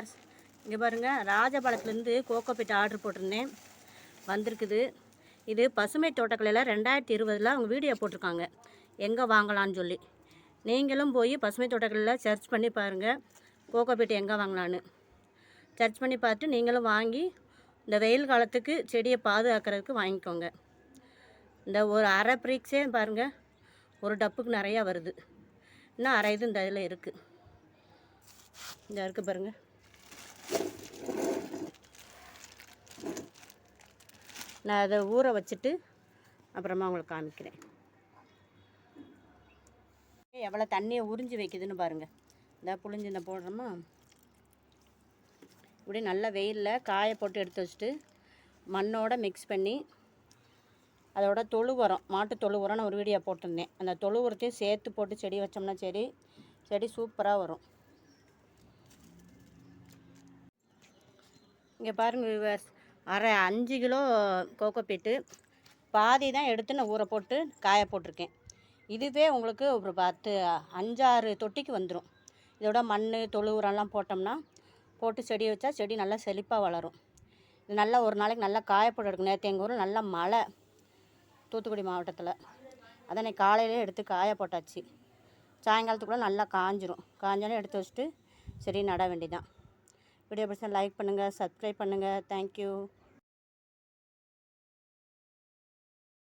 Viewers, இங்கே பாருங்கள், ராஜபாளையத்துலேருந்து cocopeat order போட்டிருந்தேன், வந்திருக்குது. இது பசுமை தோட்டக்கலையில் 2020 அவங்க வீடியோ போட்டிருக்காங்க, எங்கே வாங்கலான்னு சொல்லி. நீங்களும் போய் பசுமை தோட்டக்கலையில் சர்ச் பண்ணி பாருங்கள், கோகோபீட் எங்கே வாங்கலான்னு சர்ச் பண்ணி பார்த்து நீங்களும் வாங்கி இந்த வெயில் காலத்துக்கு செடியை பாதுகாக்கிறதுக்கு வாங்கிக்கோங்க. இந்த ஒரு அரை ப்ரீக்ஸே பாருங்கள், ஒரு டப்புக்கு நிறையா வருது. இன்னும் அரை இது இந்த இதில் இருக்குது. இந்த இருக்குது பாருங்கள். நான் அதை ஊற வச்சுட்டு அப்புறமா உங்களுக்கு காமிக்கிறேன். எவ்வளோ தண்ணியை உறிஞ்சி வைக்குதுன்னு பாருங்கள். இந்த புளிஞ்சு இந்த போடுறோமா, இப்படி நல்லா வெயிலில் காய போட்டு எடுத்து வச்சுட்டு மண்ணோடு மிக்ஸ் பண்ணி அதோட தொழு உரம், மாட்டு தொழு உரம் நான் ஒரு வீடியோ போட்டிருந்தேன். அந்த தொழு உரத்தையும் சேர்த்து போட்டு செடி வச்சோம்னா செடி சூப்பராக வரும். இங்கே பாருங்கள் வியூவர்ஸ், 5 கிலோ கோகோபீட்டு பாதி தான் எடுத்து நான் ஊற போட்டு காய போட்டிருக்கேன். இதுவே உங்களுக்கு ஒரு 5-6 தொட்டிக்கு வந்துடும். இதோட மண் தொழு உரம்லாம் போட்டு செடி வச்சா செடி நல்லா செழிப்பாக வளரும். இது நல்லா ஒரு நாளைக்கு நல்லா காய போட்டு எடுக்கும். நேற்று எங்கள் ஊரில் நல்லா மழை, தூத்துக்குடி மாவட்டத்தில். அதான் காலையிலே எடுத்து காய போட்டாச்சு. சாயங்காலத்துக்குள்ளே நல்லா காஞ்சிரும். காஞ்சாலும் எடுத்து வச்சுட்டு செடி நட வேண்டிதான். வீடியோ பிடிச்சா லைக் பண்ணுங்கள், சப்ஸ்கிரைப் பண்ணுங்கள். தேங்க்யூ.